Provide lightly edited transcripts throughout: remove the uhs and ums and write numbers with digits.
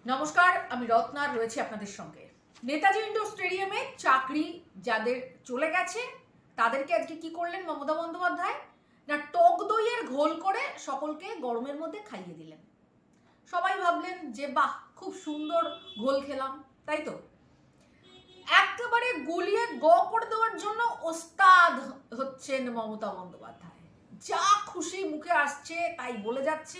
নমস্কার, আমি রত্না রয়েছি আপনাদের সঙ্গে। নেতাজি ইন্ডোর স্টেডিয়ামে চাকরি যাদের চলে গেছে তাদেরকে আজকে কি করলেন মমতা বন্দ্যোপাধ্যায়? না, টক দইয়ের ঘোল করে সকলকে গরমের মধ্যে খাইয়ে দিলেন। সবাই ভাবলেন যে বাহ, খুব সুন্দর ঘোল খেলাম, তাই তো? একেবারে গুলিয়ে গ করে দেওয়ার জন্য ওস্তাদ হচ্ছেন মমতা বন্দ্যোপাধ্যায়। যা খুশি মুখে আসছে তাই বলে যাচ্ছে।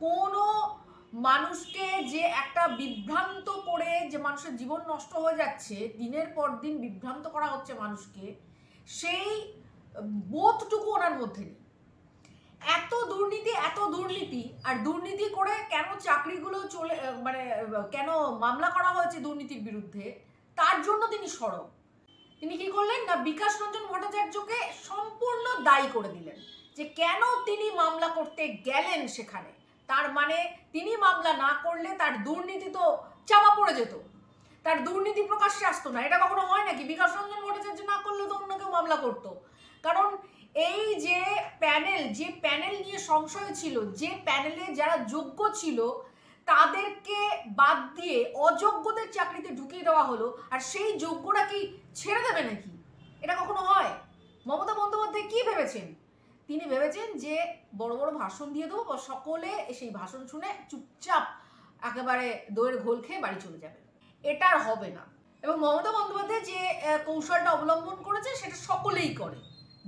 কোনো মানুষকে যে একটা বিভ্রান্ত করে, যে মানুষের জীবন নষ্ট হয়ে যাচ্ছে, দিনের পর দিন বিভ্রান্ত করা হচ্ছে মানুষকে, সেই বোধটুকু ওনার মধ্যে নেই। এত দুর্নীতি আর দুর্নীতি করে কেন চাকরিগুলো চলে, মানে কেন মামলা করা হয়েছে দুর্নীতির বিরুদ্ধে, তার জন্য তিনি সরব। তিনি কি করলেন না, বিকাশ রঞ্জন ভট্টাচার্যকে সম্পূর্ণ দায়ী করে দিলেন যে কেন তিনি মামলা করতে গেলেন সেখানে। তার মানে তিনি মামলা না করলে তার দুর্নীতি তো চাপা পড়ে যেত, তার দুর্নীতি প্রকাশ্যে আসতো না। এটা কখনো হয় নাকি? বিকাশ রঞ্জন ভট্টাচার্য না করলে তো অন্য কেউ মামলা করতো। কারণ এই যে প্যানেল নিয়ে সংশয় ছিল, যে প্যানেলে যারা যোগ্য ছিল তাদেরকে বাদ দিয়ে অযোগ্যদের চাকরিতে ঢুকিয়ে দেওয়া হলো, আর সেই যোগ্যরা কি ছেড়ে দেবে নাকি? এটা কখনো হয়? মমতা বন্দ্যোপাধ্যায় কি ভেবেছেন? তিনি ভেবেছেন যে বড় বড় ভাষণ দিয়ে দেবো, সকলে সেই ভাষণ শুনে চুপচাপ একেবারে দইয়ের ঘোল খেয়ে বাড়ি চলে যাবে। এটা আর হবে না। এবং মমতা বন্দ্যোপাধ্যায় যে কৌশলটা অবলম্বন করেছে সেটা সকলেই করে,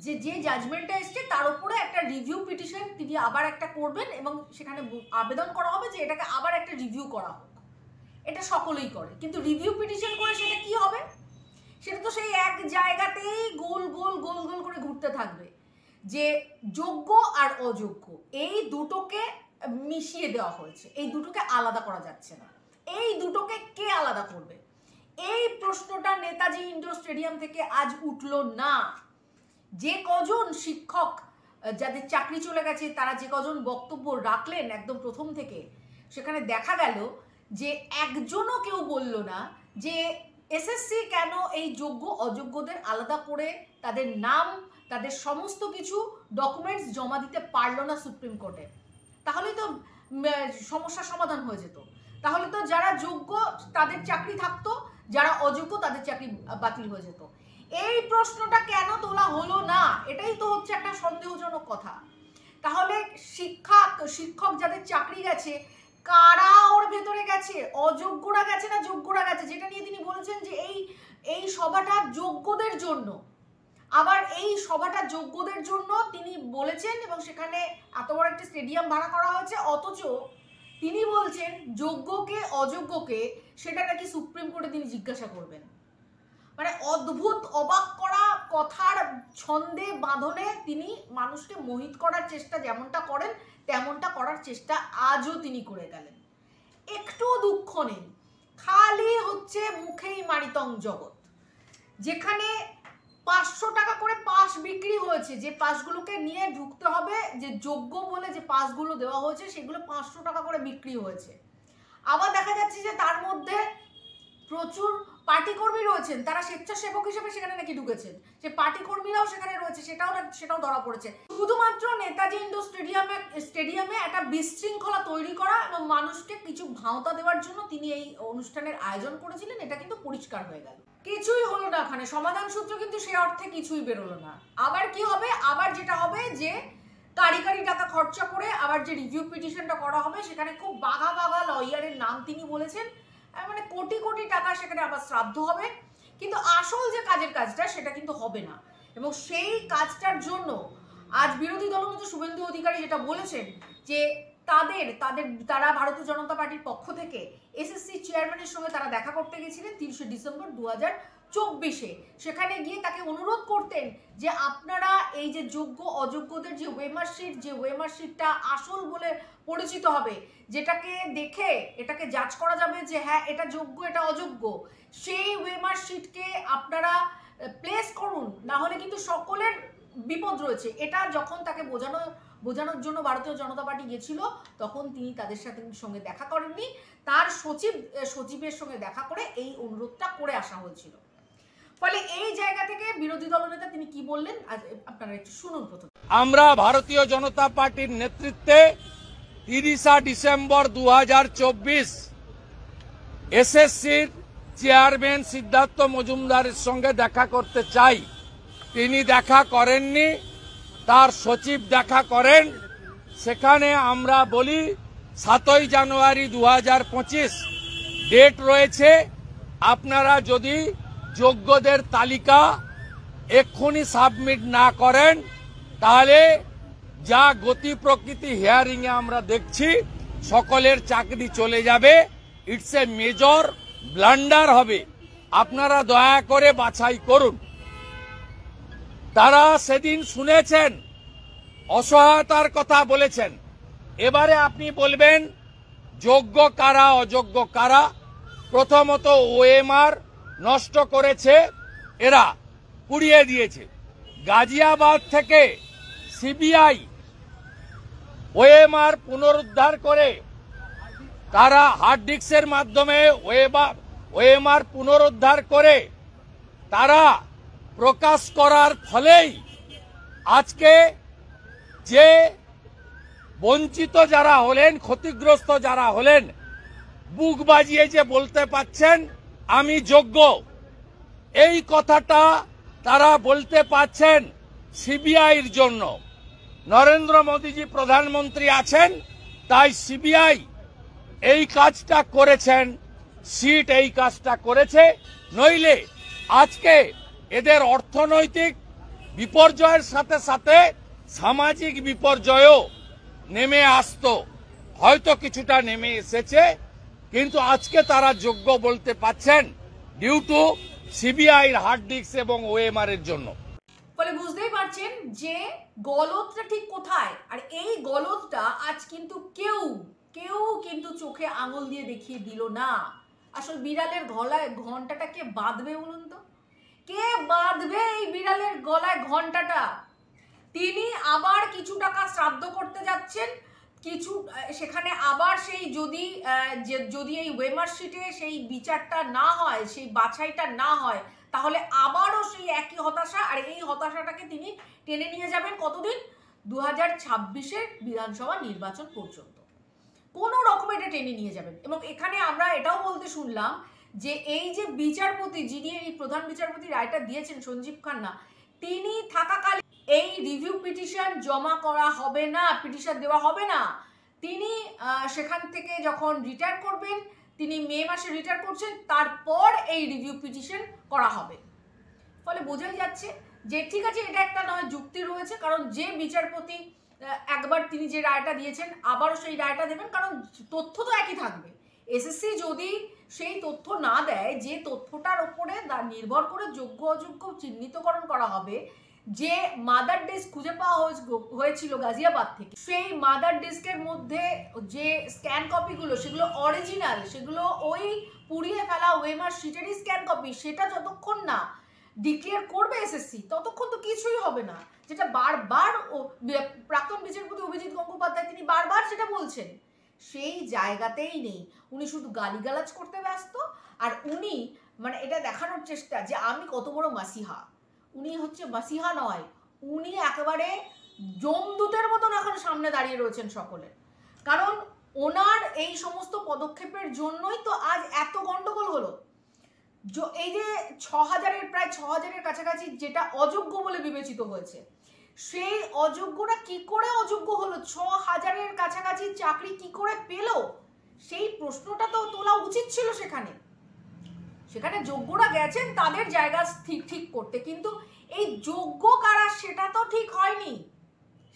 যে জাজমেন্টটা এসছে তার উপরে একটা রিভিউ পিটিশন তিনি আবার একটা করবেন এবং সেখানে আবেদন করা হবে যে এটাকে আবার একটা রিভিউ করা হোক। এটা সকলেই করে, কিন্তু রিভিউ পিটিশন করে সেটা কি হবে? সেটা তো সেই এক জায়গাতেই গোল গোল গোল গোল করে ঘুরতে থাকবে, যে যোগ্য আর অযোগ্য এই দুটোকে মিশিয়ে দেওয়া হয়েছে, এই দুটোকে আলাদা করা যাচ্ছে না। এই দুটোকে কে আলাদা করবে? এই প্রশ্নটা নেতাজি ইন্ডোর স্টেডিয়াম থেকে আজ উঠলো না। যে কজন শিক্ষক যাদের চাকরি চলে গেছে তারা যে কজন বক্তব্য রাখলেন একদম প্রথম থেকে, সেখানে দেখা গেল যে একজনও কেউ বলল না যে এসএসসি কেন এই যোগ্য অযোগ্যদের আলাদা করে তাদের নাম, তাদের সমস্ত কিছু ডকুমেন্টস জমা দিতে পারলো না সুপ্রিম কোর্টে। তাহলেই তো সমস্যার সমাধান হয়ে যেত। তাহলে তো যারা যোগ্য তাদের চাকরি থাকতো, যারা অযোগ্য তাদের চাকরি বাতিল হয়ে যেত। এই প্রশ্নটা কেন তোলা হলো না? এটাই তো হচ্ছে একটা সন্দেহজনক কথা। তাহলে শিক্ষক যাদের চাকরি গেছে, কারা ওর ভেতরে গেছে? অযোগ্যরা গেছে না যোগ্যরা গেছে? যেটা নিয়ে তিনি বলেছেন যে এই সভাটা যোগ্যদের জন্য। আবার এই সভাটা যোগ্যদের জন্য তিনি বলেছেন, এবং সেখানে এত বড় একটা স্টেডিয়াম ভাড়া করা হয়েছে, অথচ তিনি বলছেন যোগ্যকে অযোগ্যকে সেটা নাকি সুপ্রিম কোর্টে তিনি জিজ্ঞাসা করবেন। মানে অদ্ভুত অবাক করা কথার ছন্দে বাঁধনে তিনি মানুষকে মোহিত করার চেষ্টা যেমনটা করেন তেমনটা করার চেষ্টা আজও তিনি করে গেলেন। একটু দুঃখ নেই, খালি হচ্ছে মুখেই মারিতং জগৎ। যেখানে 500 টাকা করে পাস বিক্রি হয়েছে, যে পাসগুলোকে নিয়ে ঢুকতে হবে, যে যোগ্য বলে যে পাসগুলো দেওয়া হয়েছে সেগুলো 500 টাকা করে বিক্রি হয়েছে। আবার দেখা যাচ্ছে যে তার মধ্যে প্রচুর পার্টি কর্মী রয়েছেন, তারা স্বেচ্ছাসেবক হিসেবে সেখানে নাকি ঢুকেছেন, যে পার্টি কর্মীরাও সেখানে রয়েছে, সেটাও ধরা পড়েছে। শুধুমাত্র নেতাজি ইন্ডোর স্টেডিয়ামে একটা বিশৃঙ্খলা তৈরি করা এবং মানুষকে কিছু ভাওতা দেওয়ার জন্য তিনি এই অনুষ্ঠানের আয়োজন করেছিলেন, এটা কিন্তু পরিষ্কার হয়ে গেল। কিছুই হলো না ওখানে, সমাধান সূত্র কিন্তু সে অর্থে কিছুই বেরোলো না। আবার কি হবে? আবার যেটা হবে যে কারি টাকা খরচা করে আবার যে রিভিউ পিটিশনটা করা হবে, সেখানে খুব বাঘা লয়ারের নাম তিনি বলেছেন, মানে কোটি কোটি টাকা সেখানে আবার শ্রাদ্ধ হবে, কিন্তু আসল যে কাজটা সেটা কিন্তু হবে না। এবং সেই কাজটার জন্য আজ বিরোধী দলনেতা শুভেন্দু অধিকারী যেটা বলেছেন যে তারা ভারতীয় জনতা পার্টির পক্ষ থেকে এসএসসি চেয়ারম্যানের সঙ্গে তারা দেখা করতে গেছিলেন 30শে ডিসেম্বর 2024-এ। সেখানে গিয়ে তাকে অনুরোধ করতেন যে আপনারা এই যে যোগ্য অযোগ্যদের যে ওয়েমার্কশিটটা আসল বলে পরিচিত হবে, যেটাকে দেখে এটাকে জাজ করা যাবে যে হ্যাঁ এটা যোগ্য এটা অযোগ্য, সেই ওয়েমার্কশিটকে আপনারা প্লেস করুন, না হলে কিন্তু সকলের বিপদ রয়েছে। এটা যখন তাকে বোঝানোর জন্য ভারতীয় জনতা পার্টি গেছিল, তখন তিনি তাদের সঙ্গে দেখা করেননি, তার সচিবের সঙ্গে দেখা করে এই অনুরোধটা করে আসা হয়েছিল। ফলে এই জায়গা থেকে বিরোধী দলনেতা তিনি কি বললেন আপনারা একটু শুনুন। প্রথম, আমরা ভারতীয় জনতা পার্টির নেতৃত্বে 30 ডিসেম্বর 2024 এসএসসির চেয়ারম্যান সিদ্ধার্থ মজুমদারের সঙ্গে দেখা করতে চাই। তিনি দেখা করেননি, তার সচিব দেখা করেন। সেখানে আমরা বলি 7ই জানুয়ারি 2025 ডেট রয়েছে। আপনারা যদি যোগ্যদের তালিকা এক্ষুনি সাবমিট না করেন তাহলে যা গতি প্রকৃতি হিয়ারিং এ আমরা দেখছি সকলের চাকরি চলে যাবে। ইটস এ মেজর ব্লান্ডার হবে। আপনারা দয়া করে বাছাই করুন। তারা সেদিন শুনেছেন, অসহায়তার কথা বলেছেন। এবারে আপনি বলবেন যোগ্য কারা অযোগ্য কারা। প্রথমত ওএমআর নষ্ট করেছে, এরা পুড়িয়ে দিয়েছে। গাজিয়াবাদ থেকে সিবিআই ওএমআর পুনরুদ্ধার করে তারা হার্ড ডিস্কের মাধ্যমে ওএমআর পুনরুদ্ধার করে তারা প্রকাশ করার ফলেই আজকে যে বঞ্চিত যারা হলেন, ক্ষতিগ্রস্ত যারা হলেন, বুক বাজিয়ে যে বলতে পাচ্ছেন আমি যোগ্য, এই কথাটা তারা বলতে পাচ্ছেন সিবিআইর জন্য। নরেন্দ্র মোদীজি প্রধানমন্ত্রী আছেন, তাই সিবিআই এই কাজটা করেছেন, সিট এই কাজটা করেছে। নইলে আজকে এদের অর্থনৈতিক বিপর্যয়ের সাথে সাথে সামাজিক বিপর্যয়ও নেমে আসতো। হয়তো কিছুটা নেমে এসেছে, কিন্তু আজকে তারা যোগ্য বলতে পাচ্ছেন due to CBI hard disk এবং ওএমআর এর জন্য। ফলে বুঝতেই পারছেন যে গলতটা ঠিক কোথায়। আর এই গলতটা আজ কিন্তু কেউ কিন্তু চোখে আঙুল দিয়ে দেখিয়ে দিল না। আসল বিড়ালের গলায় ঘন্টাটা কে বাঁধবে বলুন তো? কে বাঁধবে এই বিড়ালের গলায় ঘন্টাটা? তিনি আবার কিছু টাকা শ্রাদ্ধ করতে যাচ্ছেন, কিছু সেখানে আবার সেই যদি এই ওয়েমার শিটে সেই বিচারটা না হয়, সেই বাছাইটা না হয়, তাহলে আবারও সেই একই হতাশা। আর এই হতাশাটাকে তিনি টেনে নিয়ে যাবেন কতদিন? 2026-এর বিধানসভা নির্বাচন পর্যন্ত কোনো রকম এটা টেনে নিয়ে যাবেন। এবং এখানে আমরা এটাও বলতে শুনলাম যে এই যে বিচারপতি, যিনি এই প্রধান বিচারপতি রায়টা দিয়েছেন, সঞ্জীব খান্না, তিনি থাকাকালীন এই রিভিউ পিটিশন জমা করা হবে না, পিটিশন দেওয়া হবে না। তিনি সেখান থেকে যখন রিটায়ার করবেন, তিনি মে মাসে রিটায়ার করছেন, তারপর এই রিভিউ পিটিশন করা হবে। ফলে বোঝাই যাচ্ছে যে ঠিক আছে, এটা একটা নয় যুক্তি রয়েছে, কারণ যে বিচারপতি একবার তিনি যে রায়টা দিয়েছেন আবারও সেই রায়টা দেবেন, কারণ তথ্য তো একই থাকবে। এসএসসি যদি সেই তথ্য না দেয়, যে তথ্যটার উপরে নির্ভর করে যোগ্য অযোগ্য চিহ্নিতকরণ করা হবে, যে মাদার ডিস্ক খুঁজে পাওয়া হয়েছিল গাজিয়াবাদ থেকে, সেই মাদার ডিস্কের মধ্যে যে স্ক্যান কপিগুলো, সেগুলো অরিজিনাল, সেগুলো ওই পুড়িয়ে ফেলা ওয়েমার শিটেরই স্ক্যান কপি, সেটা যতক্ষণ না ডিক্লেয়ার করবে এসএসসি, ততক্ষণ তো কিছুই হবে না। যেটা বারবার প্রাক্তন বিচারপতি অভিজিৎ গঙ্গোপাধ্যায় তিনি বারবার সেটা বলছেন, সেই জায়গাতেই নেই। উনি শুধু গালিগালাজ করতে ব্যস্ত। আর উনি মানে এটা দেখানোর চেষ্টা যে আমি কত বড় মাসিহা। উনি হচ্ছে মাসিহা নয়, উনি একেবারে যমদূতের মতন এখন সামনে দাঁড়িয়ে রয়েছেন সকলের। কারণ ওনার এই সমস্ত পদক্ষেপের জন্যই তো আজ এত গন্ডগোল হলো। এই যে 6000-এর প্রায় 6000-এর কাছাকাছি যেটা অযোগ্য বলে বিবেচিত হয়েছে, সেই অযোগ্যরা কি করে অযোগ্য হলো? 6000-এর কাছাকাছি চাকরি কি করে পেল? সেই প্রশ্নটা তো তোলা উচিত ছিল। সেখানে যোগ্যরা গেছেন তাদের জায়গা ঠিক করতে, কিন্তু এই যোগ্য কারা সেটা তো ঠিক হয়নি।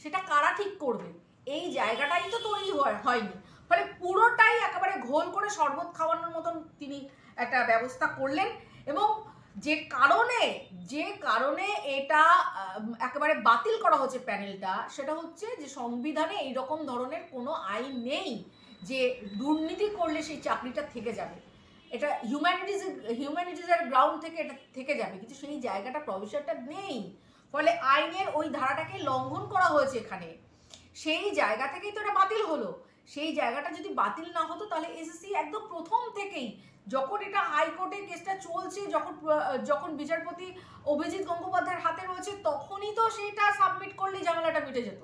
সেটা কারা ঠিক করবে এই জায়গাটাই তো তৈরি হয়নি। ফলে পুরোটাই একেবারে ঘোল করে শরবত খাওয়ানোর মতন তিনি একটা ব্যবস্থা করলেন। এবং যে কারণে এটা একেবারে বাতিল করা হচ্ছে প্যানেলটা, সেটা হচ্ছে যে সংবিধানে এইরকম ধরনের কোনো আইন নেই যে দুর্নীতি করলে সেই চাকরিটা থেকে যাবে। এটা হিউম্যানিটিজের গ্রাউন্ড থেকে এটা থেকে যাবে, কিন্তু সেই জায়গাটা প্রভিশনটা নেই। ফলে আইনের ওই ধারাটাকে লঙ্ঘন করা হয়েছে এখানে। সেই জায়গা থেকেই তো এটা বাতিল হলো। সেই জায়গাটা যদি বাতিল না হতো, তাহলে এসএসসি একদম প্রথম থেকেই, যখন এটা হাইকোর্টে কেসটা চলছে, যখন বিচারপতি অভিজিৎ গঙ্গোপাধ্যায়ের হাতে রয়েছে, তখনই তো সেটা সাবমিট করলেই ঝামেলাটা মিটে যেত।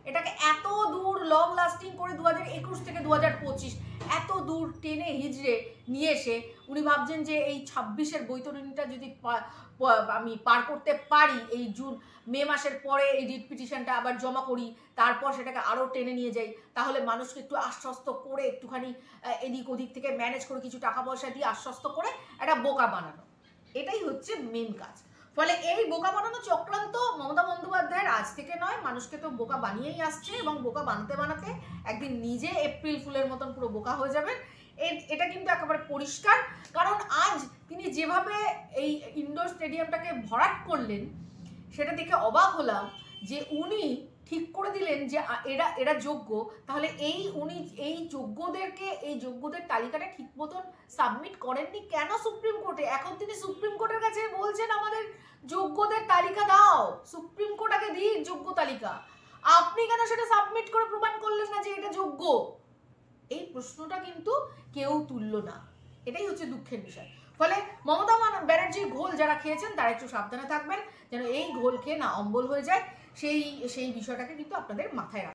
এটাকে এত দূর লং লাস্টিং করে 2021 থেকে 2025 এত দূর টেনে হিজড়ে নিয়ে এসে উনি ভাবছেন যে এই 26-এর বৈতরণীটা যদি আমি পার করতে পারি, এই মে মাসের পরে এই রিট পিটিশনটা আবার জমা করি, তারপর সেটাকে আরও টেনে নিয়ে যাই, তাহলে মানুষকে একটু আশ্বস্ত করে একটুখানি এদিক ওদিক থেকে ম্যানেজ করে কিছু টাকা পয়সা দিয়ে আশ্বস্ত করে একটা বোকা বানানো, এটাই হচ্ছে মেন কাজ। ফলে এই বোকা বানানো চক্রান্ত মমতা বন্দ্যোপাধ্যায়ের আজ থেকে নয়, মানুষকে তো বোকা বানিয়েই আসছে, এবং বোকা বানাতে বানাতে একদিন নিজে এপ্রিল ফুলের মতন পুরো বোকা হয়ে যাবেন। এটা কিন্তু একেবারে পরিষ্কার। কারণ আজ তিনি যেভাবে এই ইনডোর স্টেডিয়ামটাকে ভরাট করলেন, সেটা দেখে অবাক হলাম যে উনি ঠিক করে দিলেন যে এরা যোগ্য, তাহলে উনি এই যোগ্যদের তালিকাটা ঠিক মতন সাবমিট করেননি কেন সুপ্রিম কোর্টে? এখন তিনি সুপ্রিম কোর্টের কাছে বলছেন আমাদের যোগ্যদের তালিকা দাও, সুপ্রিম কোর্ট আগে দিক যোগ্য তালিকা, আপনি কেন সেটা সাবমিট করে প্রমাণ করলেন না যে এটা যোগ্য? এই প্রশ্নটা কিন্তু কেউ তুলল না, এটাই হচ্ছে দুঃখের বিষয়। ফলে মমতা ব্যানার্জির ঘোল যারা খেয়েছেন তারা একটু সাবধানে থাকবেন যেন এই ঘোল খেয়ে না অম্বল হয়ে যায়, সেই বিষয়টাকে কিন্তু আপনাদের মাথায় রাখবেন।